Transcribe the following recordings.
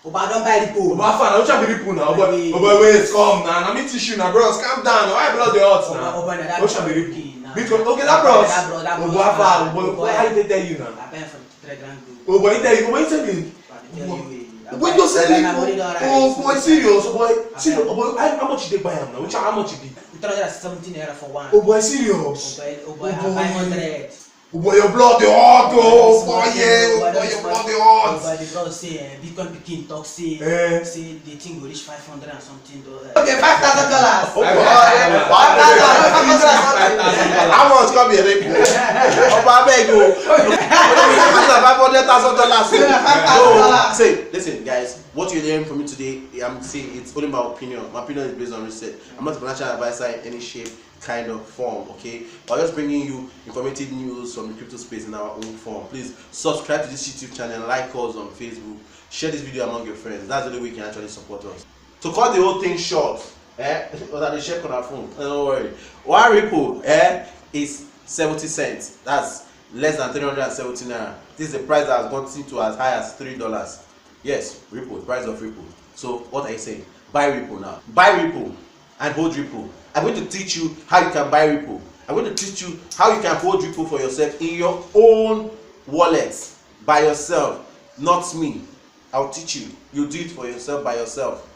Oba don't buy the pool. Oba fan, I don't try to be people now. But wait, come now. Now me teach you now, bros. Calm down. Why blood the odds now? Oba that. Don't try to be people. Bitcoin. Okay, that bros. Oba fan. Oba, how did they tell you now? I pay for $3,000. Oba, he tell you. Oba, he tell me. When you sell it, oh boy, serious, boy, serious, boy. How much did they buy him now? How much did they? 317 naira for one. Oh boy, serious. Oh boy, 500. Oh boy, your blood the hot, oh boy, yeah, oh boy, your blood the hot. Oh boy, the bro say, Bitcoin Pikin talk say the thing will reach 500 and something dollars. Okay, $5,000. Oh boy, $5,000. How much come here, Rico? Oh boy, I beg you. $500,000. Say, listen, guys. What you're hearing from me today, I'm saying it's only my opinion. My opinion is based on research. I'm not a financial advisor in any shape, kind of form, okay? But I'm just bringing you informative news from the crypto space in our own form. Please subscribe to this YouTube channel, like us on Facebook, share this video among your friends. That's the only way you can actually support us. To cut the whole thing short, or that they check on our phone, don't worry. One Ripple is 70 cents. That's less than 370 naira. This is the price that has gotten to as high as $3. Yes, Ripple, price of Ripple. So what are you saying? Buy Ripple now. Buy Ripple and hold Ripple. I'm going to teach you how you can buy Ripple. I'm going to teach you how you can hold Ripple for yourself in your own wallet by yourself, not me. I'll teach you. You do it for yourself by yourself.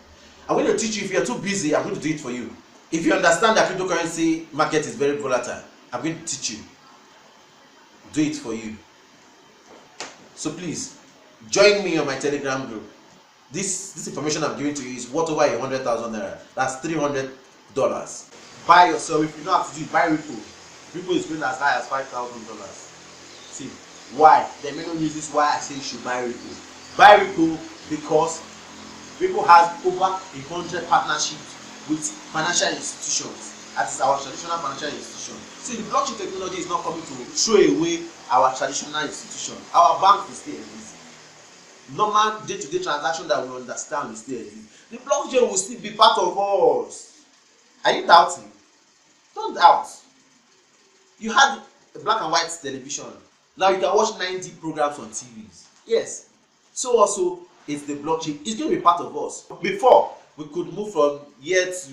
I'm going to teach you. If you're too busy, I'm going to do it for you. If you understand that cryptocurrency market is very volatile, I'm going to teach you. Do it for you. So please, join me on my Telegram group. This information I'm giving to you is worth over 100,000 naira. That's $300. Buy yourself. If you know how to do it, buy Ripple. Ripple is going as high as $5,000. See why? There may not use this. Why I say you should buy Ripple. Buy Ripple because Ripple has over 100 partnerships with financial institutions. That is our traditional financial institution. See, the blockchain technology is not coming to throw away our traditional institution. Our bank will still exist. Normal day-to-day transaction that we understand will still exist. The blockchain will still be part of us. Are you doubting? Don't doubt. You had a black and white television. Now you can watch 90 programs on TVs. Yes. So also is the blockchain. It's going to be part of us. Before we could move from here to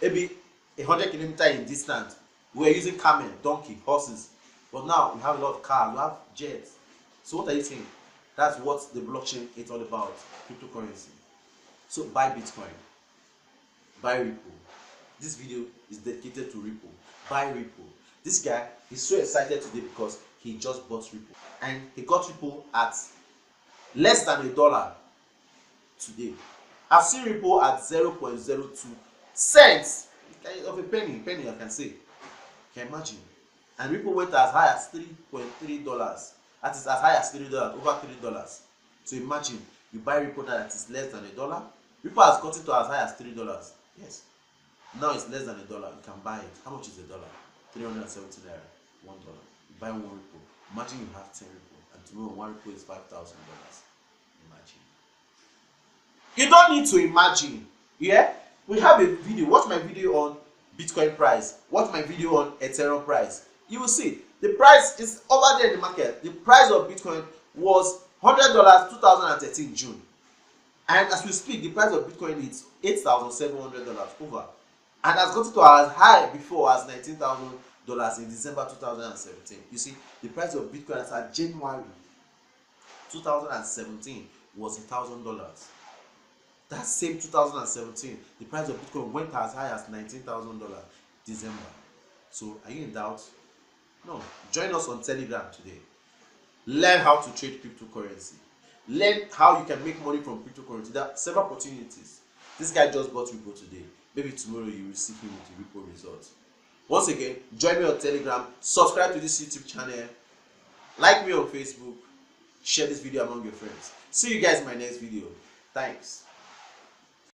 maybe 100 kilometers in distance, we were using camel, donkey, horses. But now we have a lot of cars, we have jets. So what are you saying? That's what the blockchain is all about, cryptocurrency. So buy Bitcoin, buy Ripple. This video is dedicated to Ripple. Buy Ripple. This guy is so excited today because he just bought Ripple. And he got Ripple at less than $1 today. I've seen Ripple at 0.02 cents of a penny I can say. Can you imagine? And Ripple went as high as $3.3. That is as high as $3, over $3. So imagine you buy Ripple now that is less than $1. Ripple has gotten to as high as $3. Yes. Now it's less than $1. You can buy it. How much is $1? 370 naira. $1. You buy one Ripple. Imagine you have 10 Ripple, and tomorrow one Ripple is $5,000. Imagine. You don't need to imagine. Yeah? We have a video. Watch my video on Bitcoin price. Watch my video on Ethereum price. You will see the price is over there in the market. The price of Bitcoin was $100 2013 June. And as we speak, the price of Bitcoin is $8,700 over. And has gotten to as high before as $19,000 in December 2017. You see, the price of Bitcoin as at January 2017 was $1,000. That same 2017, the price of Bitcoin went as high as $19,000 December. So, are you in doubt? No. Join us on Telegram today. Learn how to trade cryptocurrency. Learn how you can make money from cryptocurrency. There are several opportunities. This guy just bought Ripple today. Maybe tomorrow you will see him with the Ripple results. Once again, join me on Telegram. Subscribe to this YouTube channel. Like me on Facebook. Share this video among your friends. See you guys in my next video. Thanks.